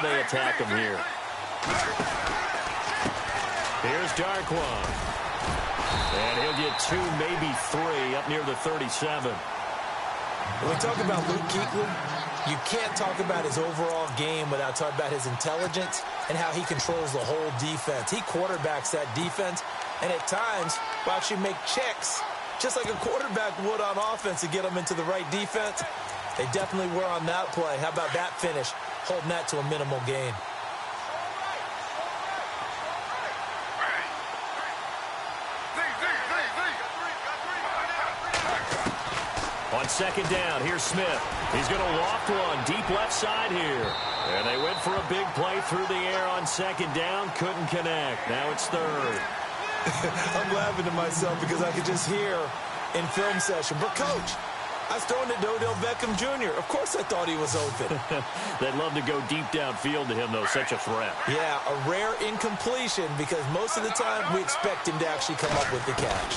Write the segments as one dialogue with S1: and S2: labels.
S1: they attack him here. Here's Darquan. And he'll get 2, maybe 3 up near the 37.
S2: When we talk about Luke Kuechly, you can't talk about his overall game without talking about his intelligence and how he controls the whole defense. He quarterbacks that defense, and at times will actually make checks, just like a quarterback would on offense to get them into the right defense. They definitely were on that play. How about that finish, holding that to a minimal gain?
S1: On second down, here's Smith. He's going to loft one deep left side here. And they went for a big play through the air on second down. Couldn't connect. Now it's third.
S2: I'm laughing to myself because I could just hear in film session, but Coach, I was throwing it to Odell Beckham Jr. Of course I thought he was open.
S1: They'd love to go deep downfield to him, though. Such a threat. Yeah,
S2: a rare incompletion because most of the time we expect him to actually come up with the catch.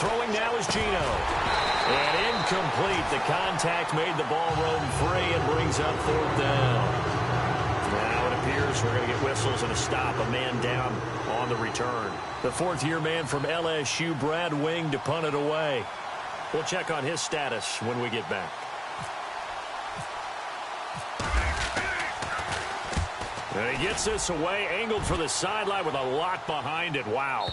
S1: Throwing now is Geno. And incomplete. The contact made the ball roam free and brings up fourth down. Now it appears we're going to get whistles and a stop. A man down on the return. The fourth-year man from LSU, Brad Wing, to punt it away. We'll check on his status when we get back. And he gets this away, angled for the sideline with a lot behind it. Wow.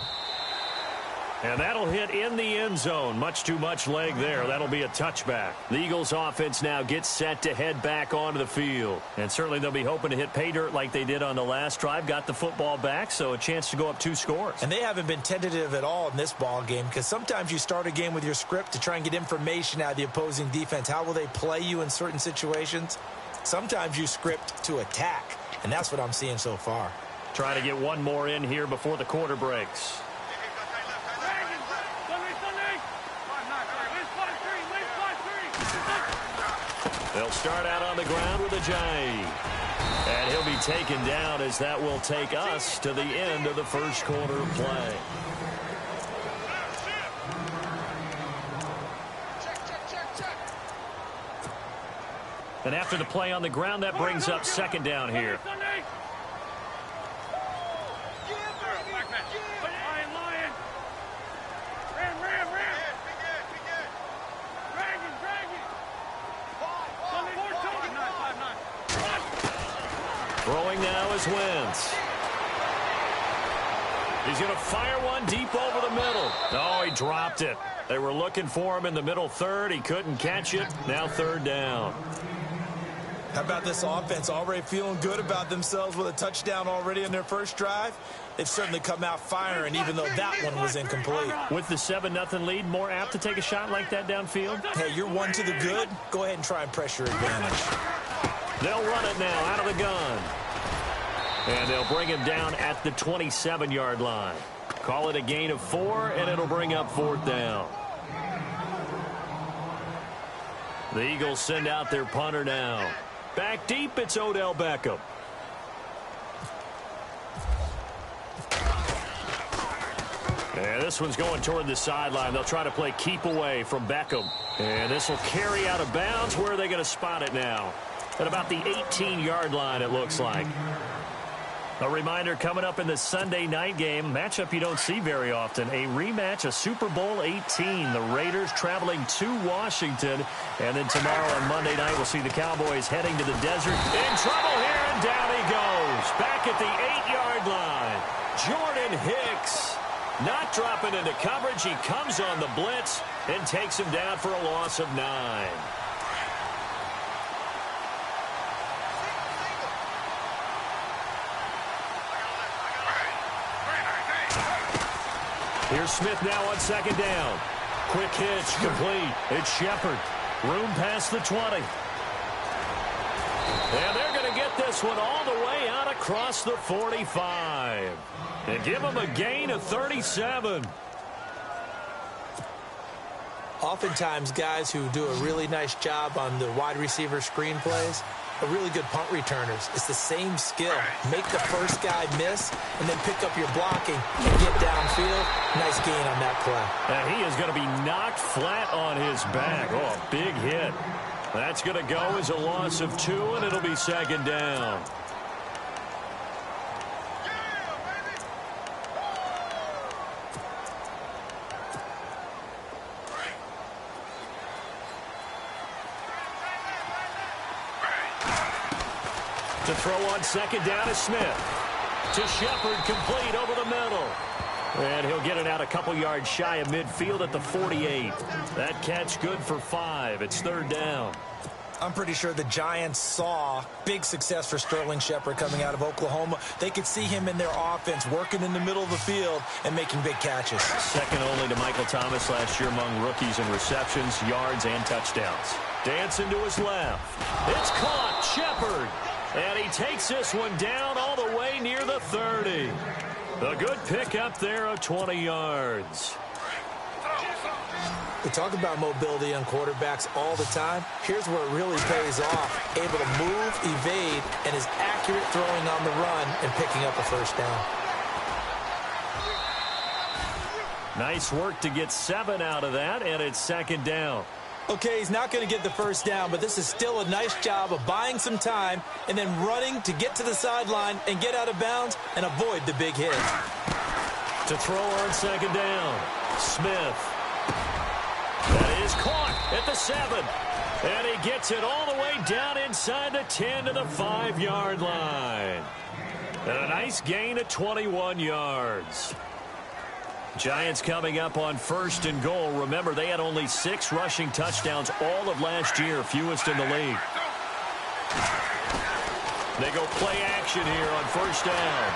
S1: And that'll hit in the end zone. Much too much leg there. That'll be a touchback. The Eagles offense now gets set to head back onto the field. And certainly they'll be hoping to hit pay dirt like they did on the last drive. Got the football back, so a chance to go up 2 scores.
S2: And they haven't been tentative at all in this ball game because sometimes you start a game with your script to try and get information out of the opposing defense. How will they play you in certain situations? Sometimes you script to attack, and that's what I'm seeing so far.
S1: Trying to get one more in here before the quarter breaks. They'll start out on the ground with a J. And he'll be taken down as that will take us to the end of the first quarter of play. And after the play on the ground, that brings up second down here. Throwing now is Wentz. He's going to fire one deep over the middle. Oh, he dropped it. They were looking for him in the middle third. He couldn't catch it. Now third down.
S2: How about this offense already feeling good about themselves with a touchdown already in their first drive? They've certainly come out firing, even though that one was incomplete.
S1: With the 7-0 lead, more apt to take a shot like that downfield?
S2: Hey, you're one to the good. Go ahead and try and press your advantage.
S1: They'll run it now out of the gun. And they'll bring him down at the 27-yard line. Call it a gain of 4, and it'll bring up fourth down. The Eagles send out their punter now. Back deep, it's Odell Beckham. And this one's going toward the sideline. They'll try to play keep away from Beckham. And this will carry out of bounds. Where are they going to spot it now? At about the 18-yard line, it looks like. A reminder coming up in the Sunday night game, matchup you don't see very often, a rematch of Super Bowl 18. The Raiders traveling to Washington. And then tomorrow on Monday night, we'll see the Cowboys heading to the desert. In trouble here, and down he goes. Back at the 8-yard line. Jordan Hicks not dropping into coverage. He comes on the blitz and takes him down for a loss of 9. Here's Smith now on second down. Quick hitch, complete. It's Shepard. Room past the 20. And they're going to get this one all the way out across the 45. And give them a gain of 37.
S2: Oftentimes, guys who do a really nice job on the wide receiver screen plays are really good punt returners. It's the same skill. Make the first guy miss and then pick up your blocking and get downfield. Nice gain on that play.
S1: And he is going to be knocked flat on his back. Oh, a big hit. That's going to go as a loss of 2, and it'll be second down. To throw on second down is Smith. To Shepard, complete over the middle. And he'll get it out a couple yards shy of midfield at the 48. That catch good for 5. It's third down.
S2: I'm pretty sure the Giants saw big success for Sterling Shepard coming out of Oklahoma. They could see him in their offense working in the middle of the field and making big catches.
S1: Second only to Michael Thomas last year among rookies in receptions, yards, and touchdowns. Dancing to his left. It's caught. Shepard. And he takes this one down all the way near the 30. A good pickup there of 20 yards.
S2: We talk about mobility on quarterbacks all the time. Here's where it really pays off. Able to move, evade, and is accurate throwing on the run and picking up a first down.
S1: Nice work to get 7 out of that, and it's second down.
S2: Okay, he's not going to get the first down, but this is still a nice job of buying some time and then running to get to the sideline and get out of bounds and avoid the big hit.
S1: To throw on second down, Smith. That is caught at the 7. And he gets it all the way down inside the 10 to the 5-yard line. And a nice gain of 21 yards. Giants coming up on first and goal. Remember, they had only 6 rushing touchdowns all of last year, fewest in the league. They go play action here on first down.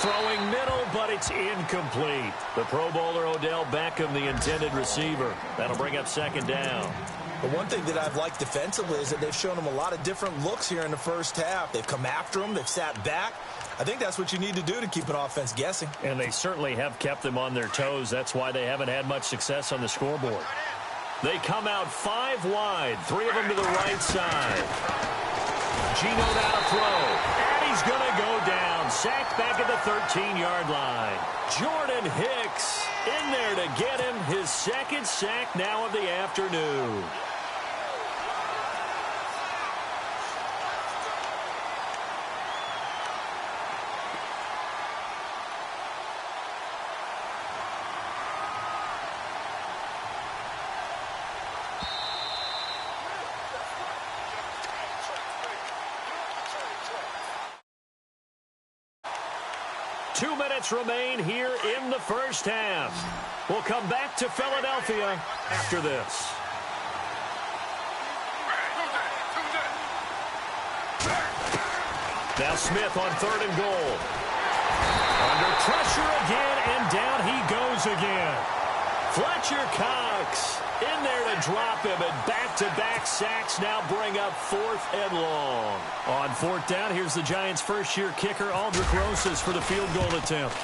S1: Throwing middle, but it's incomplete. The Pro Bowler Odell Beckham, the intended receiver. That'll bring up second down.
S2: But one thing that I've liked defensively is that they've shown him a lot of different looks here in the first half. They've come after him. They've sat back. I think that's what you need to do to keep an offense guessing.
S1: And they certainly have kept them on their toes. That's why they haven't had much success on the scoreboard. They come out 5 wide, 3 of them to the right side. Geno now to throw. And he's going to go down. Sacked back at the 13-yard line. Jordan Hicks in there to get him his second sack now of the afternoon. Two minutes remain here in the first half. We'll come back to Philadelphia after this. Now Smith on third and goal. Under pressure again, and down he goes again. Fletcher Cox in there to drop him, and back-to-back sacks now bring up 4th and long. On 4th down, here's the Giants' first-year kicker, Aldrich Rosas, for the field goal attempt.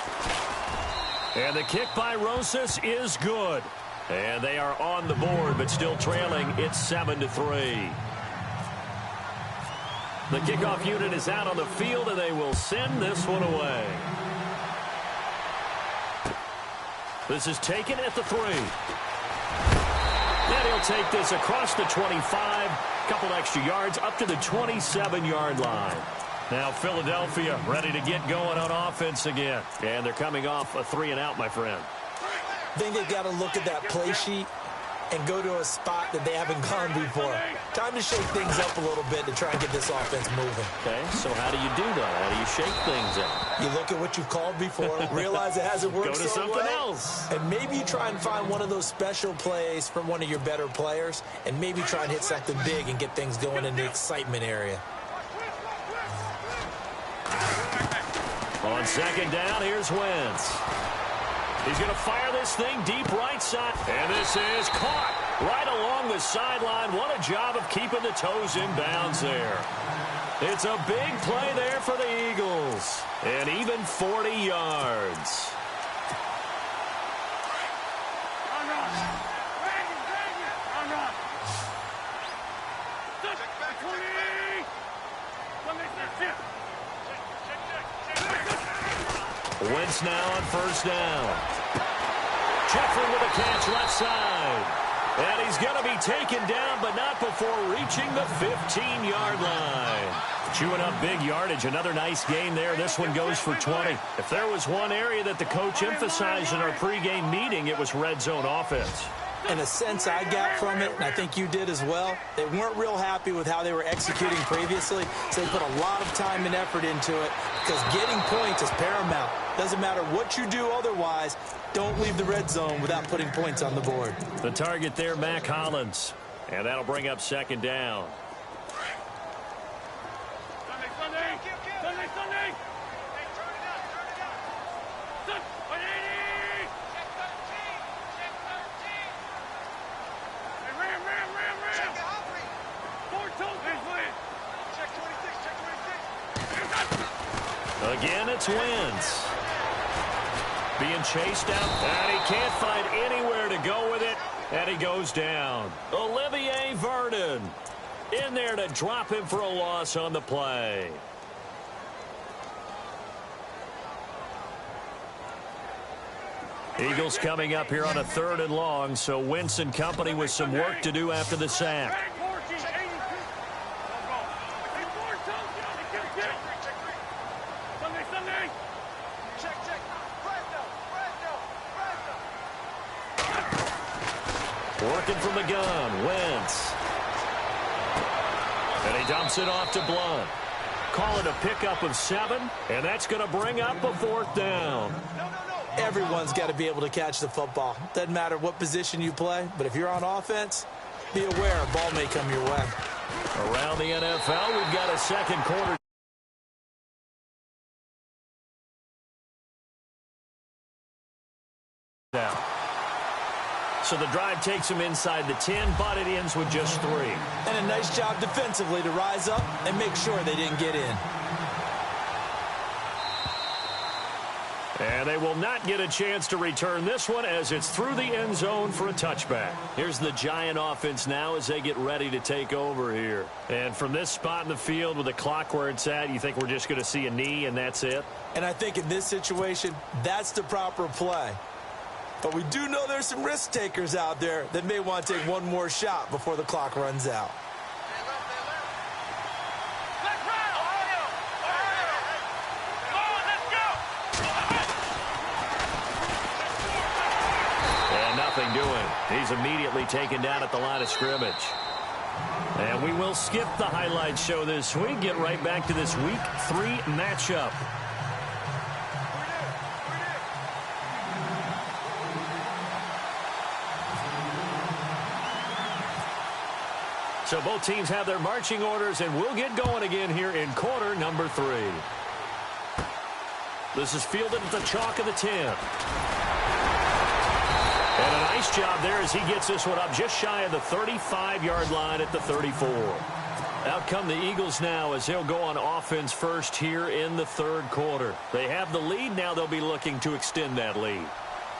S1: And the kick by Rosas is good. And they are on the board, but still trailing. It's 7-3. The kickoff unit is out on the field, and they will send this one away. This is taken at the 3. And he'll take this across the 25, couple extra yards, up to the 27-yard line. Now Philadelphia ready to get going on offense again. And they're coming off a 3-and-out, my friend.
S2: I think they've got to look at that play sheet and go to a spot that they haven't gone before. Time to shake things up a little bit to try and get this offense moving.
S1: Okay, so how do you do that? How do you shake things up?
S2: You look at what you've called before, realize it hasn't worked
S1: so
S2: so
S1: something
S2: well,
S1: else.
S2: and maybe you try and find one of those special plays from one of your better players, and maybe try and hit something big and get things going in the excitement area.
S1: On second down, here's Wentz. He's going to fire this thing deep right side. And this is caught right along the sideline. What a job of keeping the toes in bounds there. It's a big play there for the Eagles. And even 40 yards. Wentz now on first down. Jeffrey with a catch left side. And he's going to be taken down, but not before reaching the 15-yard line. Chewing up big yardage. Another nice gain there. This one goes for 20. If there was one area that the coach emphasized in our pregame meeting, it was red zone offense.
S2: And a sense I got from it, and I think you did as well, they weren't real happy with how they were executing previously, so they put a lot of time and effort into it because getting points is paramount. Doesn't matter what you do otherwise, don't leave the red zone without putting points on the board.
S1: The target there, Mac Hollins, and that'll bring up second down. Again, it's Wentz. Being chased out, and he can't find anywhere to go with it, and he goes down. Olivier Vernon in there to drop him for a loss on the play. Eagles coming up here on a 3rd and long, so Wentz and company with some work to do after the sack. Working from the gun, Wentz. And he dumps it off to Blunt. Call it a pickup of 7, and that's going to bring up a 4th down.
S2: Everyone's got to be able to catch the football. Doesn't matter what position you play, but if you're on offense, be aware a ball may come your way.
S1: Around the NFL, we've got a second quarter. Down. So the drive takes him inside the 10, but it ends with just 3.
S2: And a nice job defensively to rise up and make sure they didn't get in.
S1: And they will not get a chance to return this one as it's through the end zone for a touchback. Here's the Giant offense now as they get ready to take over here. And from this spot in the field with the clock where it's at, you think we're just going to see a knee and that's it?
S2: And I think in this situation, that's the proper play. But we do know there's some risk takers out there that may want to take one more shot before the clock runs out.
S1: And nothing doing. He's immediately taken down at the line of scrimmage. And we will skip the highlight show this week. Get right back to this Week 3 matchup. So both teams have their marching orders, and we'll get going again here in quarter number 3. This is fielded at the chalk of the 10. And a nice job there as he gets this one up just shy of the 35-yard line at the 34. Out come the Eagles now as they'll go on offense first here in the 3rd quarter. They have the lead. Now they'll be looking to extend that lead.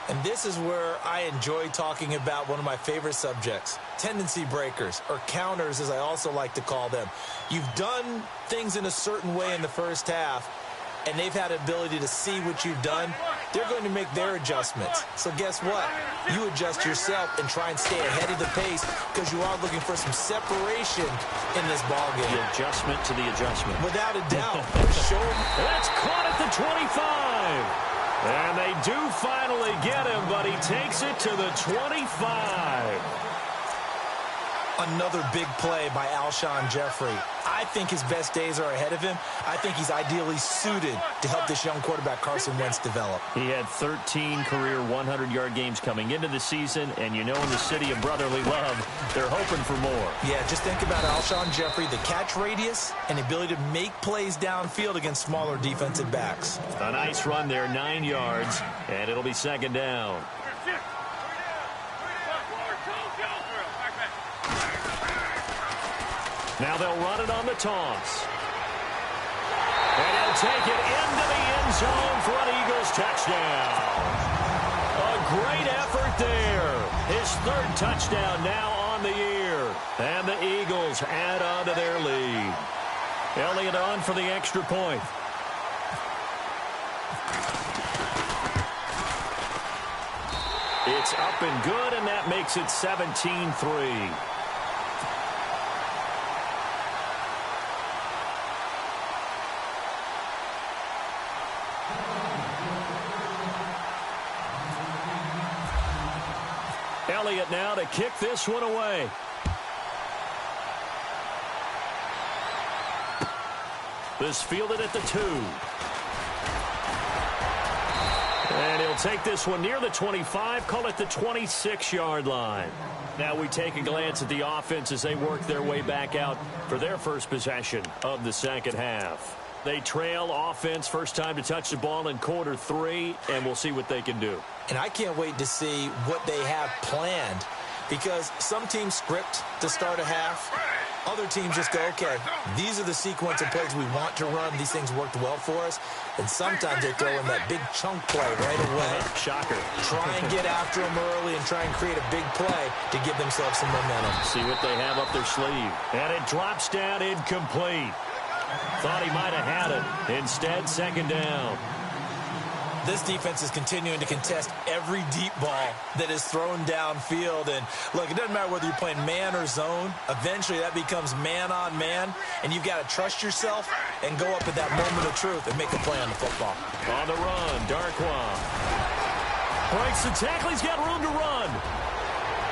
S2: And this is where I enjoy talking about one of my favorite subjects, tendency breakers, or counters as I also like to call them. You've done things in a certain way in the first half, and they've had an ability to see what you've done. They're going to make their adjustments. So guess what? You adjust yourself and try and stay ahead of the pace because you are looking for some separation in this ballgame.
S1: The adjustment to the adjustment.
S2: Without a doubt. Show them.
S1: That's caught at the 25. And they do finally get him, but he takes it to the 25.
S2: Another big play by Alshon Jeffrey. I think his best days are ahead of him. I think he's ideally suited to help this young quarterback Carson Wentz develop.
S1: He had 13 career 100-yard games coming into the season, and you know in the city of brotherly love, they're hoping for more.
S2: Yeah, just think about Alshon Jeffrey, the catch radius and the ability to make plays downfield against smaller defensive backs.
S1: A nice run there, 9 yards, and it'll be second down. Now they'll run it on the toss. And he'll take it into the end zone for an Eagles touchdown. A great effort there. His 3rd touchdown now on the year. And the Eagles add on to their lead. Elliott on for the extra point. It's up and good, and that makes it 17-3. Elliott now to kick this one away. This fielded at the 2. And he'll take this one near the 25, call it the 26-yard line. Now we take a glance at the offense as they work their way back out for their first possession of the second half. They trail offense, first time to touch the ball in quarter 3, and we'll see what they can do.
S2: And I can't wait to see what they have planned, because some teams script to start a half. Other teams just go, okay, these are the sequence of plays we want to run. These things worked well for us. And sometimes they throw in that big chunk play right away.
S1: Shocker.
S2: Try and get after them early and try and create a big play to give themselves some momentum.
S1: See what they have up their sleeve. And it drops down incomplete. Thought he might have had it. Instead, second down.
S2: This defense is continuing to contest every deep ball that is thrown downfield. And, look, it doesn't matter whether you're playing man or zone. Eventually, that becomes man-on-man, and you've got to trust yourself and go up at that moment of truth and make a play on the football.
S1: On the run, Darkwa breaks the tackle. He's got room to run.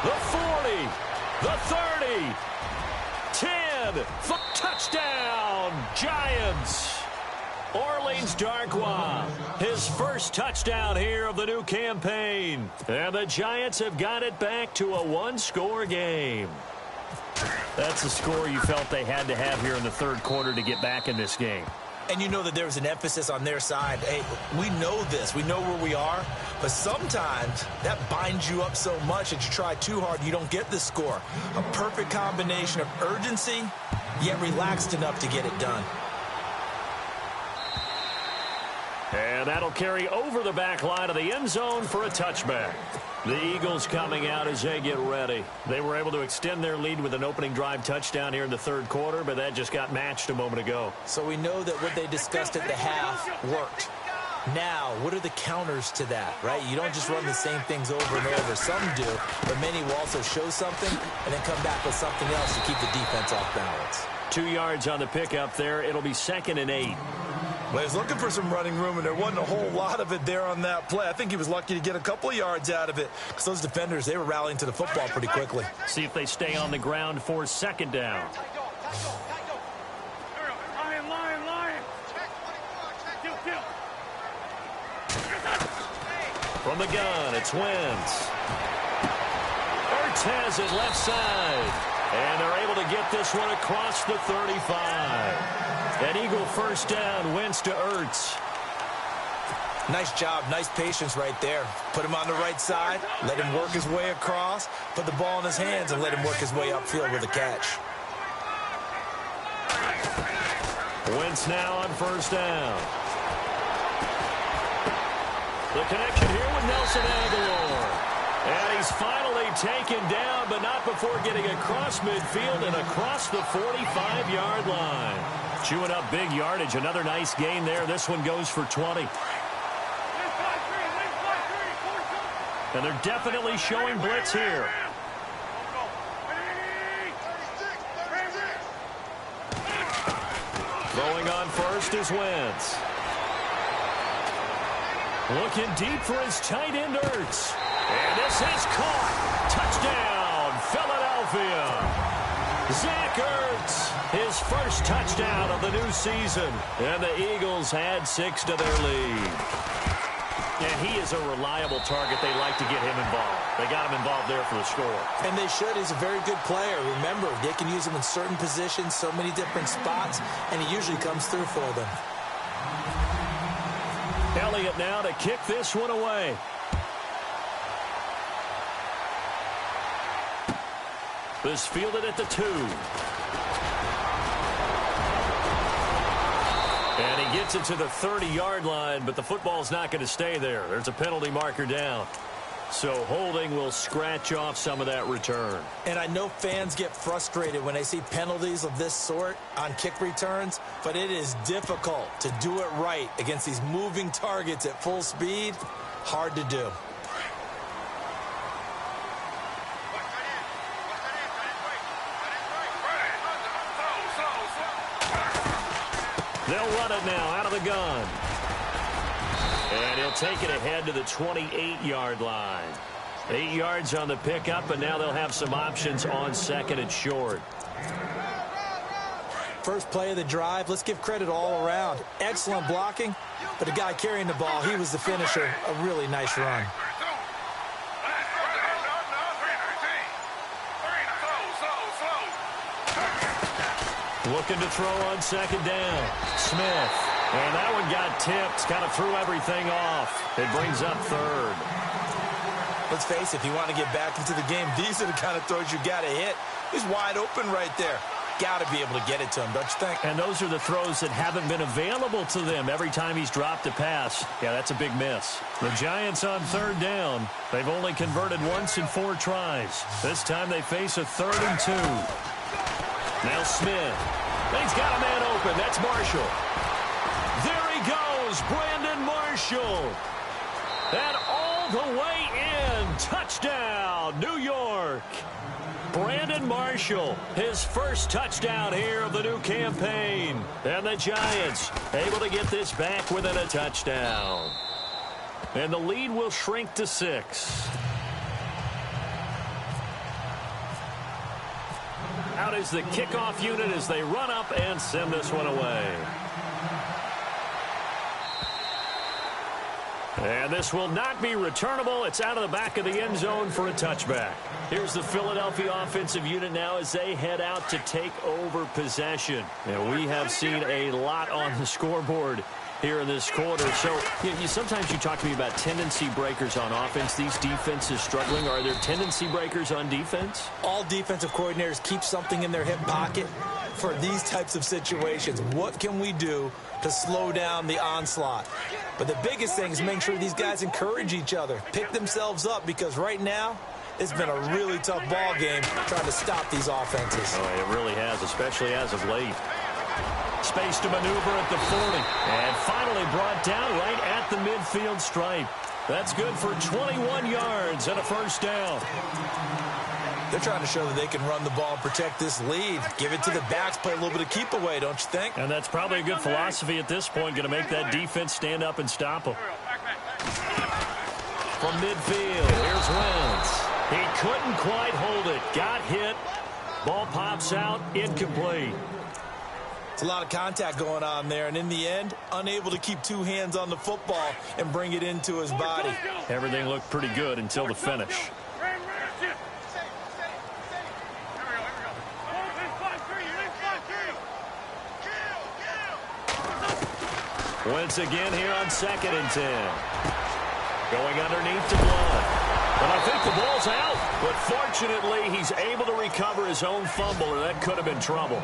S1: The 40, the 30, 10, touchdown, Giants. Orleans Darkwa, his first touchdown here of the new campaign. And the Giants have got it back to a one-score game. That's the score you felt they had to have here in the third quarter to get back in this game.
S2: And you know that there's an emphasis on their side. Hey, we know this. We know where we are. But sometimes that binds you up so much that you try too hard, you don't get the score. A perfect combination of urgency, yet relaxed enough to get it done.
S1: And that'll carry over the back line of the end zone for a touchback. The Eagles coming out as they get ready. They were able to extend their lead with an opening drive touchdown here in the third quarter, but that just got matched a moment ago.
S2: So we know that what they discussed at the half worked. Now, what are the counters to that, right? You don't just run the same things over and over. Some do, but many will also show something and then come back with something else to keep the defense off balance.
S1: 2 yards on the pickup there. It'll be 2nd and 8.
S2: Well, he was looking for some running room, and there wasn't a whole lot of it there on that play. I think he was lucky to get a couple of yards out of it because those defenders, they were rallying to the football pretty quickly.
S1: See if they stay on the ground for second down. From the gun, it's Wentz. Ertz has it left side. And they're able to get this one across the 35. An Eagle first down, Wentz to Ertz.
S2: Nice job, nice patience right there. Put him on the right side, let him work his way across, put the ball in his hands, and let him work his way upfield with a catch.
S1: Wentz now on first down. The connection here with Nelson Aguilar. And he's finally taken down, but not before getting across midfield and across the 45-yard line. Chewing up big yardage. Another nice gain there. This one goes for 20. And they're definitely showing blitz here. Throwing on first is Wentz. Looking deep for his tight end, Ertz. And this is caught. Touchdown, Philadelphia. Zach Ertz, his first touchdown of the new season. And the Eagles had 6 to their lead. And he is a reliable target. They like to get him involved. They got him involved there for the score.
S2: And they should. He's a very good player. Remember, they can use him in certain positions, so many different spots, and he usually comes through for them.
S1: Elliott now to kick this one away. This fielded at the 2. And he gets it to the 30-yard line, but the football's not going to stay there. There's a penalty marker down. So holding will scratch off some of that return.
S2: And I know fans get frustrated when they see penalties of this sort on kick returns, but it is difficult to do it right against these moving targets at full speed. Hard to do.
S1: They'll run it now out of the gun. And he'll take it ahead to the 28-yard line. 8 yards on the pickup, and now they'll have some options on second and short.
S2: First play of the drive, let's give credit all around. Excellent blocking, but the guy carrying the ball, he was the finisher. A really nice run.
S1: Looking to throw on second down. Smith. And that one got tipped. Kind of threw everything off. It brings up third.
S2: Let's face it, if you want to get back into the game, these are the kind of throws you got to hit. He's wide open right there. Got to be able to get it to him, don't you think?
S1: And those are the throws that haven't been available to them every time he's dropped a pass. Yeah, that's a big miss. The Giants on third down. They've only converted once in 4 tries. This time they face a 3rd and 2. Now Smith. He's got a man open. That's Marshall. There he goes, Brandon Marshall. And all the way in. Touchdown, New York. Brandon Marshall, his first touchdown here of the new campaign. And the Giants able to get this back within a touchdown. And the lead will shrink to 6. Out is the kickoff unit as they run up and send this one away. And this will not be returnable. It's out of the back of the end zone for a touchback. Here's the Philadelphia offensive unit now as they head out to take over possession. And we have seen a lot on the scoreboard here in this quarter. So sometimes you talk to me about tendency breakers on offense. These defenses struggling. Are there tendency breakers on defense?
S2: All defensive coordinators keep something in their hip pocket for these types of situations. What can we do to slow down the onslaught? But the biggest thing is making sure these guys encourage each other, pick themselves up, because right now it's been a really tough ball game trying to stop these offenses.
S1: Oh, it really has, especially as of late. Space to maneuver at the 40. And finally brought down right at the midfield stripe. That's good for 21 yards and a first down.
S2: They're trying to show that they can run the ball and protect this lead. Give it to the backs, play a little bit of keep away, don't you think?
S1: And that's probably a good philosophy at this point, going to make that defense stand up and stop them. From midfield, here's Wentz. He couldn't quite hold it. Got hit. Ball pops out, incomplete.
S2: It's a lot of contact going on there, and in the end, unable to keep 2 hands on the football and bring it into his body.
S1: Everything looked pretty good until the finish. Wentz again here on 2nd and 10. Going underneath to Blunt. But I think the ball's out. But fortunately, he's able to recover his own fumble, or that could have been trouble.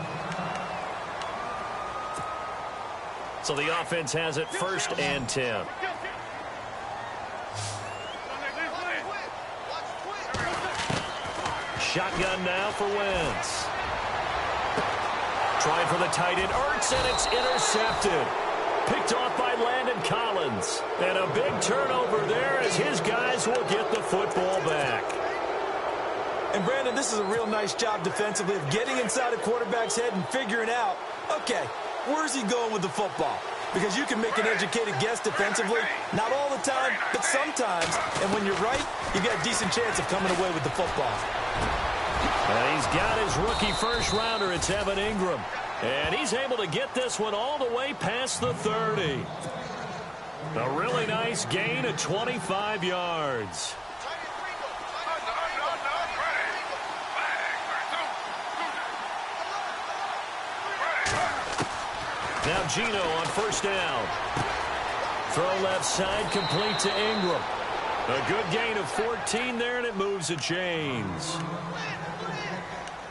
S1: So the offense has it 1st and 10. Shotgun now for Wentz. Trying for the tight end, Ertz, and it's intercepted. Picked off by Landon Collins. And a big turnover there as his guys will get the football back.
S2: And Brandon, this is a real nice job defensively of getting inside a quarterback's head and figuring out, okay, where's he going with the football? Because you can make an educated guess defensively. Not all the time, but sometimes. And when you're right, you got a decent chance of coming away with the football.
S1: And he's got his rookie first-rounder. It's Evan Ingram. And he's able to get this one all the way past the 30. A really nice gain of 25 yards. Now Gino on 1st down. Throw left side, complete to Ingram. A good gain of 14 there, and it moves the chains.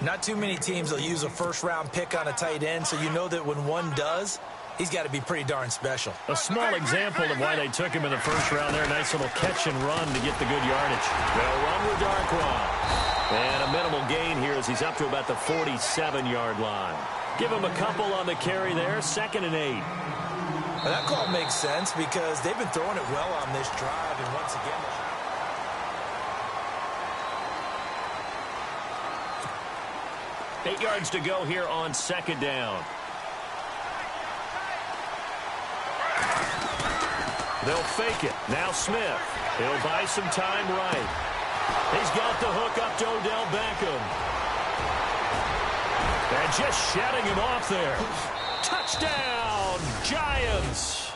S2: Not too many teams will use a first-round pick on a tight end, so you know that when one does, he's got to be pretty darn special.
S1: A small example of why they took him in the 1st round there. Nice little catch and run to get the good yardage. They'll run with Darkwa. And a minimal gain here as he's up to about the 47-yard line. Give him a couple on the carry there. 2nd and 8.
S2: Now that call makes sense because they've been throwing it well on this drive, and once again,
S1: 8 yards to go here on 2nd down. They'll fake it. Now Smith. He'll buy some time right. He's got the hook up to Odell Beckham. And just shutting him off there. Touchdown, Giants.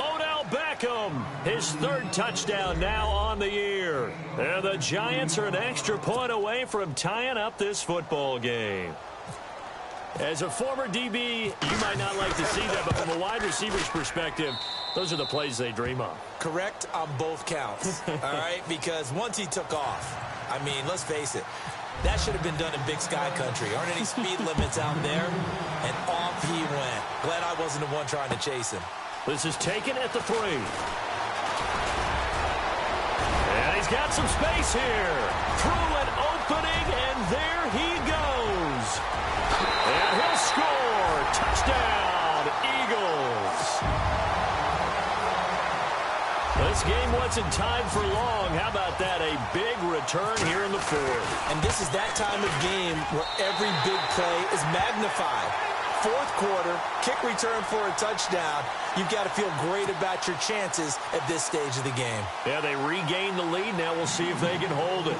S1: Odell Beckham, his third touchdown now on the year. And the Giants are an extra point away from tying up this football game. As a former DB, you might not like to see that, but from a wide receiver's perspective, those are the plays they dream of.
S2: Correct on both counts, all right? Because once he took off, I mean, let's face it, that should have been done in Big Sky Country. Aren't any speed limits out there? And off he went. Glad I wasn't the one trying to chase him.
S1: This is taken at the 3. And he's got some space here. Through an opening, and there he goes. And he'll score. Touchdown, Eagles. This game wasn't tied for long. How about that? A big return here in the 4th.
S2: And this is that time of game where every big play is magnified. 4th quarter, kick return for a touchdown. You've got to feel great about your chances at this stage of the game.
S1: Yeah, they regain the lead. Now we'll see if they can hold it.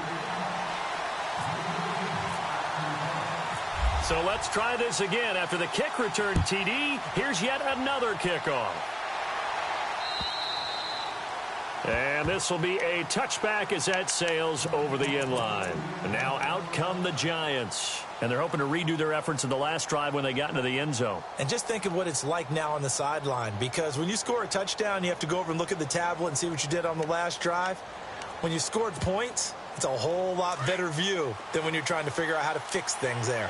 S1: So let's try this again. After the kick return, TD, here's yet another kickoff. And this will be a touchback as that sails over the end line. And now out come the Giants. And they're hoping to redo their efforts in the last drive when they got into the end zone.
S2: And just think of what it's like now on the sideline. Because when you score a touchdown, you have to go over and look at the tablet and see what you did on the last drive. When you scored points, it's a whole lot better view than when you're trying to figure out how to fix things there.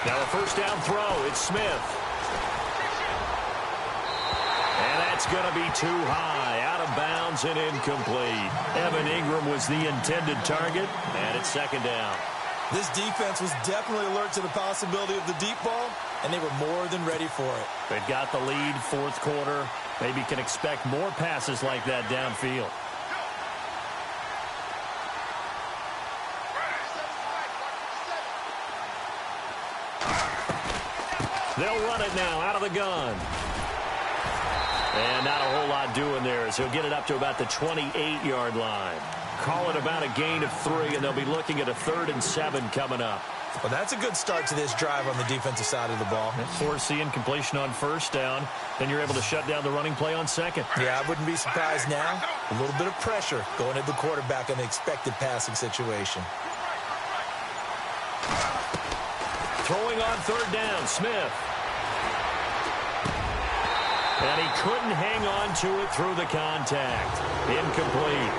S1: Now a first down throw. It's Smith. And that's going to be too high. Out of bounds and incomplete. Evan Ingram was the intended target. And it's second down.
S2: This defense was definitely alert to the possibility of the deep ball, and they were more than ready for it.
S1: They've got the lead, 4th quarter. Maybe can expect more passes like that downfield. They'll run it now out of the gun. And not a whole lot doing there as he'll get it up to about the 28-yard line. Call it about a gain of 3, and they'll be looking at a 3rd and 7 coming up.
S2: Well, that's a good start to this drive on the defensive side of the ball.
S1: Forcing completion on first down. Then you're able to shut down the running play on second.
S2: Yeah, I wouldn't be surprised now. A little bit of pressure going at the quarterback in the expected passing situation.
S1: Throwing on 3rd down, Smith. And he couldn't hang on to it through the contact. Incomplete.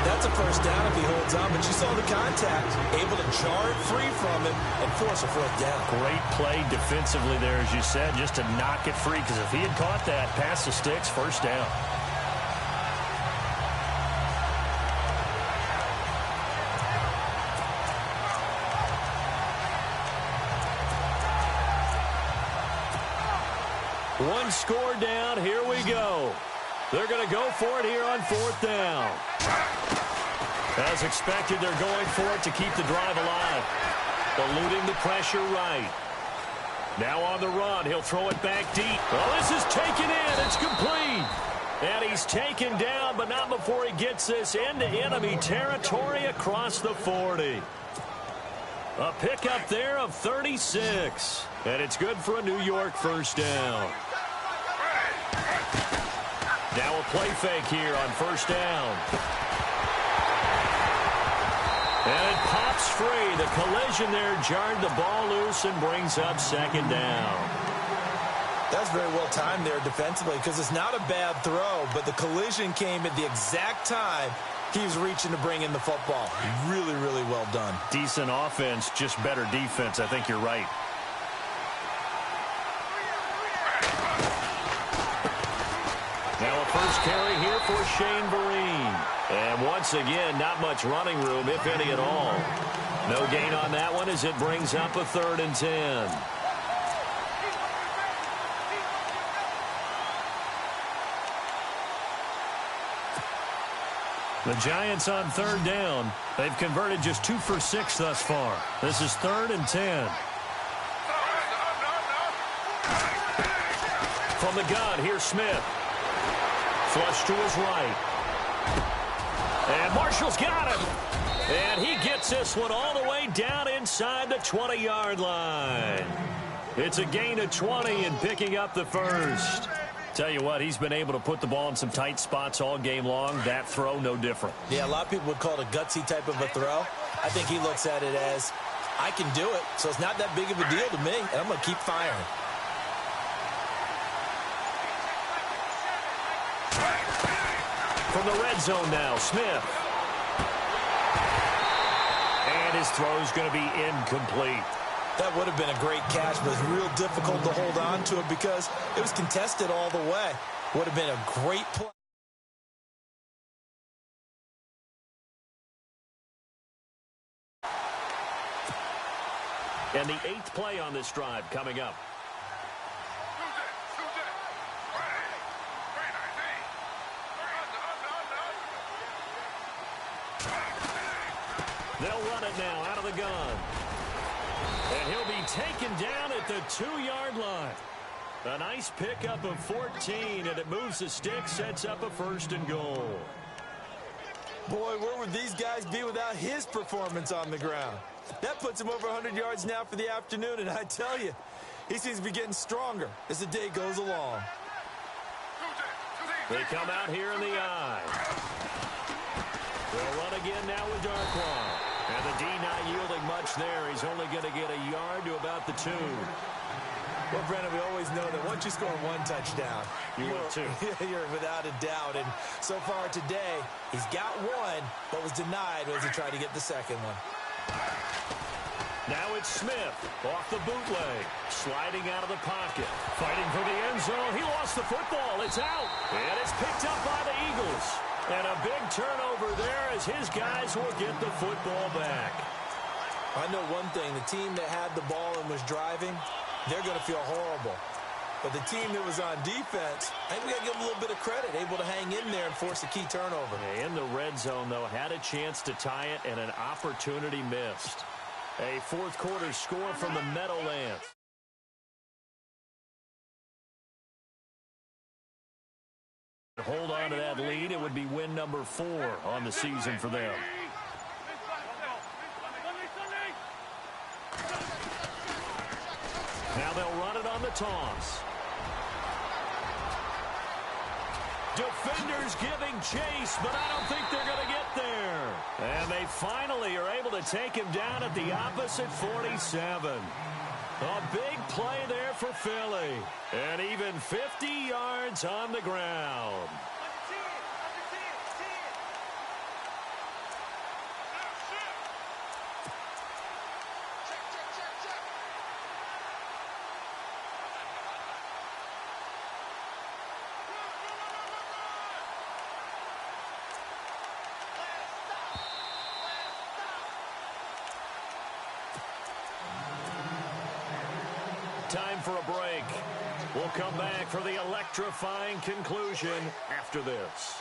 S2: That's a first down if he holds on, but you saw the contact. Able to jar it free from him and force a 4th down.
S1: Great play defensively there, as you said, just to knock it free, because if he had caught that, past the sticks, first down. One score down. Here we go. They're going to go for it here on 4th down. As expected, they're going for it to keep the drive alive. Eluding the pressure right. Now on the run. He'll throw it back deep. Well, this is taken in. It's complete. And he's taken down, but not before he gets this into enemy territory across the 40. A pickup there of 36. And it's good for a New York first down. Now a play fake here on first down. And it pops free. The collision there jarred the ball loose and brings up second down.
S2: That's very well timed there defensively, because it's not a bad throw, but the collision came at the exact time he was reaching to bring in the football. Really, really well done.
S1: Decent offense, just better defense. I think you're right. Now a first carry here for Shane Vereen. And once again, not much running room, if any at all. No gain on that one as it brings up a 3rd and 10. The Giants on third down. They've converted just 2 for 6 thus far. This is 3rd and 10. From the gun, here's Smith. Flush to his right. And Marshall's got him. And he gets this one all the way down inside the 20-yard line. It's a gain of 20 and picking up the first. Tell you what, he's been able to put the ball in some tight spots all game long. That throw, no different.
S2: Yeah, a lot of people would call it a gutsy type of a throw. I think he looks at it as, I can do it, so it's not that big of a deal to me, and I'm going to keep firing.
S1: From the red zone now, Smith. And his throw's going to be incomplete.
S2: That would have been a great catch, but it's real difficult to hold on to it because it was contested all the way. Would have been a great play.
S1: And the 8th play on this drive coming up. They'll run it now out of the gun. And he'll be taken down at the 2-yard line. A nice pickup of 14, and it moves the stick, sets up a 1st and goal.
S2: Boy, where would these guys be without his performance on the ground? That puts him over 100 yards now for the afternoon, and I tell you, he seems to be getting stronger as the day goes along.
S1: They come out here in the I. They'll run again now with Darkwa. And the D not yielding much there. He's only going to get a yard to about the 2.
S2: Well, Brennan, we always know that once you score 1 touchdown,
S1: you're
S2: without a doubt. And so far today, he's got 1, but was denied as he tried to get the second one.
S1: Now it's Smith off the bootleg, sliding out of the pocket, fighting for the end zone. He lost the football. It's out, and it's picked up by the Eagles. And a big turnover there as his guys will get the football back.
S2: I know one thing. The team that had the ball and was driving, they're going to feel horrible. But the team that was on defense, I think we got to give them a little bit of credit, able to hang in there and force a key turnover.
S1: In the red zone, though, had a chance to tie it and an opportunity missed. A 4th quarter score from the Meadowlands. Hold on to that lead. It would be win number 4 on the season for them. Now they'll run it on the toss. Defenders giving chase, but I don't think they're going to get there. And they finally are able to take him down at the opposite 47. A big play there for Philly. And even 50 yards on the ground. Time for a break. We'll come back for the electrifying conclusion after this.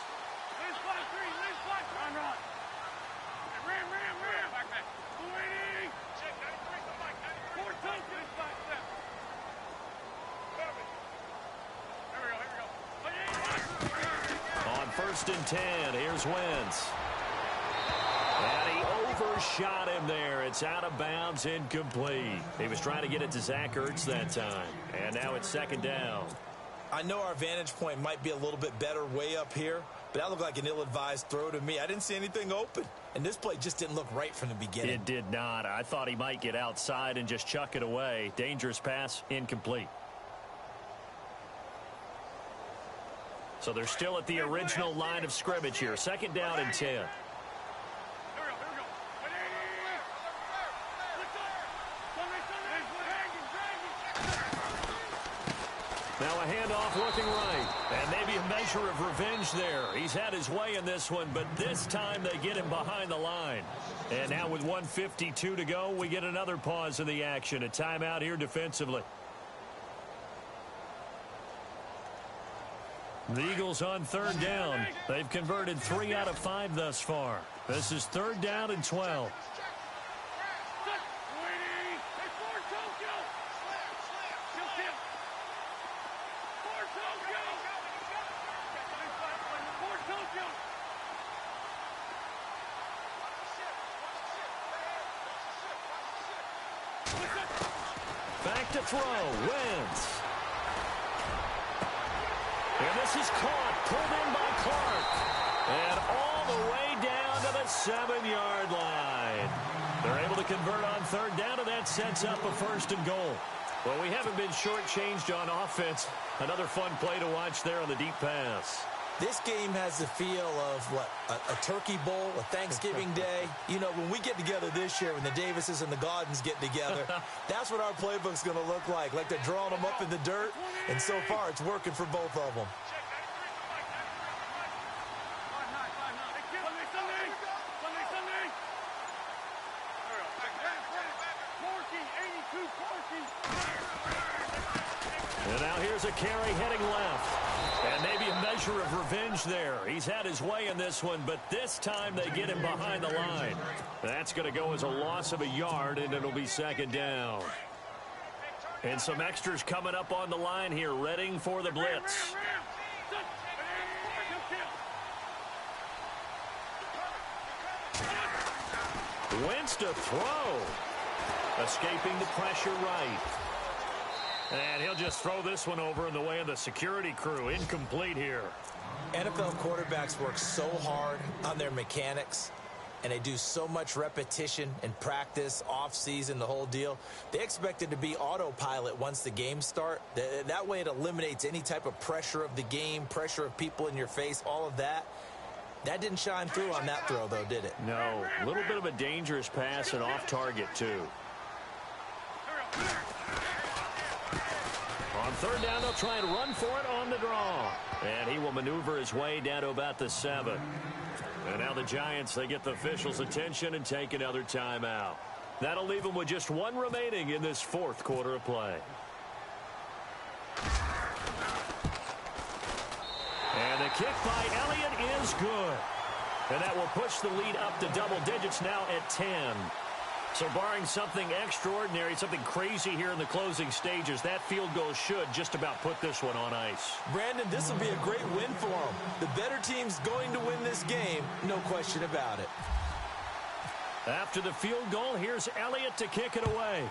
S1: On 1st and 10, here's Wentz. And he overshot him there. It's out of bounds, incomplete. He was trying to get it to Zach Ertz that time. And now it's 2nd down.
S2: I know our vantage point might be a little bit better way up here, but that looked like an ill-advised throw to me. I didn't see anything open, and this play just didn't look right from the beginning.
S1: It did not. I thought he might get outside and just chuck it away. Dangerous pass, incomplete. So they're still at the original line of scrimmage here. 2nd down and 10. Now a handoff looking right. And maybe a measure of revenge there. He's had his way in this one, but this time they get him behind the line. And now with 1:52 to go, we get another pause in the action. A timeout here defensively. The Eagles on third down. They've converted 3 out of 5 thus far. This is third down and 12. Back to throw. Wentz. And this is caught. Pulled in by Clark. And all the way down to the 7-yard line. They're able to convert on third down, and that sets up a first and goal. Well, we haven't been shortchanged on offense. Another fun play to watch there on the deep pass.
S2: This game has the feel of, what, a turkey bowl, a Thanksgiving day. You know, when we get together this year, when the Davises and the Gaudens get together, that's what our playbook's going to look like. Like they're drawing them up in the dirt, and so far it's working for both of them.
S1: And now here's a carry heading left. And maybe a measure of revenge there. He's had his way in this one, but this time they get him behind the line. That's going to go as a loss of a yard, and it'll be second down. And some extras coming up on the line here, readying for the blitz. Wentz to throw. Escaping the pressure right. And he'll just throw this one over in the way of the security crew. Incomplete here.
S2: NFL quarterbacks work so hard on their mechanics, and they do so much repetition and practice, off-season, the whole deal. They expect it to be autopilot once the games start. That way it eliminates any type of pressure of the game, pressure of people in your face, all of that. That didn't shine through on that throw, though, did it?
S1: No. A little bit of a dangerous pass and off target, too. On third down, they'll try and run for it on the draw. And he will maneuver his way down to about the 7. And now the Giants, they get the officials' attention and take another timeout. That'll leave them with just 1 remaining in this fourth quarter of play. And the kick by Elliott is good. And that will push the lead up to double digits now at 10. So barring something extraordinary, something crazy here in the closing stages, that field goal should just about put this one on ice.
S2: Brandon, this will be a great win for them. The better team's going to win this game, no question about it.
S1: After the field goal, here's Elliott to kick it away.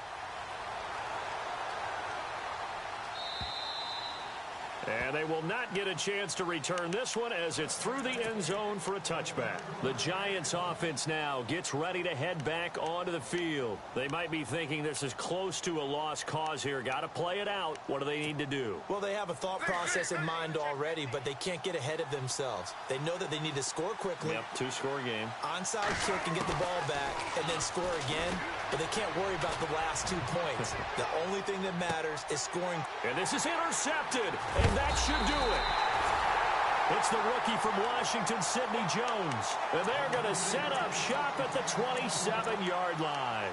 S1: And they will not get a chance to return this one as it's through the end zone for a touchback. The Giants offense now gets ready to head back onto the field. They might be thinking this is close to a lost cause here. Got to play it out. What do they need to do?
S2: Well, they have a thought process in mind already, but they can't get ahead of themselves. They know that they need to score quickly.
S1: Yep, 2-score game.
S2: Onside kick and get the ball back and then score again. But they can't worry about the last 2 points. The only thing that matters is scoring.
S1: And this is intercepted, and that should do it. It's the rookie from Washington, Sidney Jones. And they're going to set up shop at the 27-yard line.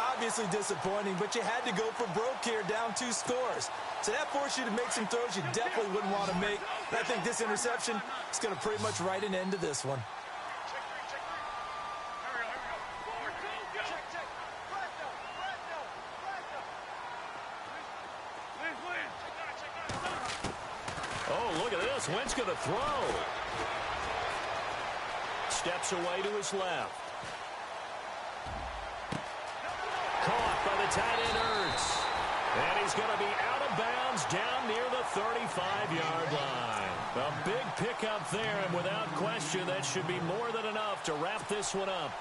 S2: Obviously disappointing, but you had to go for broke here, down 2 scores. So that forced you to make some throws you definitely wouldn't want to make. And I think this interception is going to pretty much write an end to this one.
S1: Oh, look at this. Wentz going to throw. Steps away to his left. Caught by the tight end, Ertz. And he's going to be out of bounds down near the 35-yard line. A big pickup there, and without question, that should be more than enough to wrap this one up.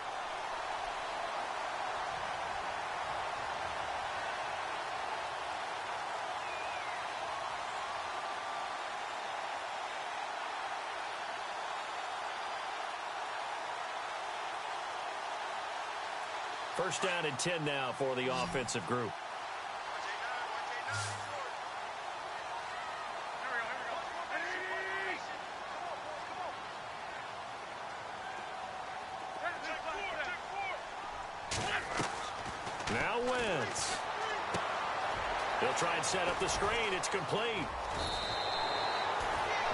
S1: First down and 10 now for the offensive group. Now Wentz. He'll try and set up the screen. It's complete.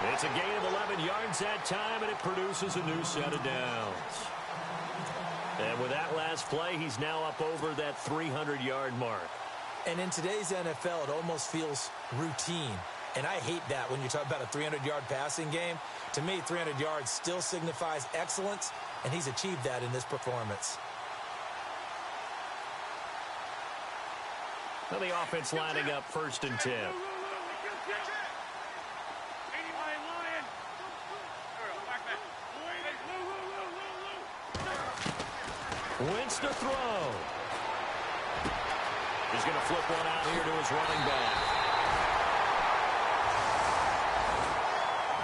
S1: It's a gain of 11 yards that time, and it produces a new set of downs. And with that last play, he's now up over that 300-yard mark.
S2: And in today's NFL, it almost feels routine. And I hate that when you talk about a 300-yard passing game. To me, 300 yards still signifies excellence, and he's achieved that in this performance.
S1: Now the offense lining up 1st and 10. Wentz to throw. He's going to flip one out here to his running back.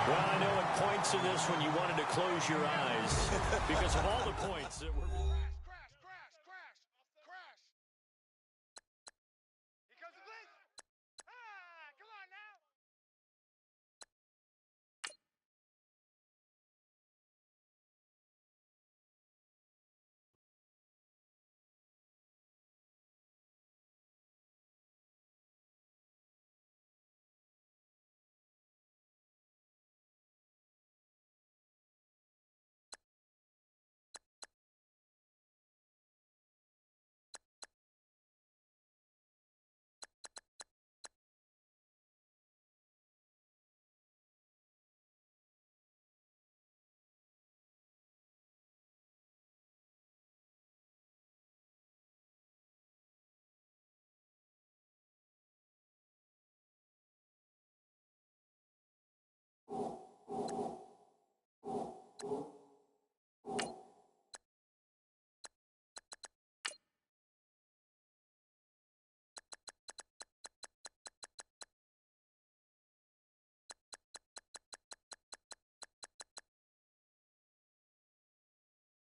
S1: Well, I know at points in this when you wanted to close your eyes because of all the points that were...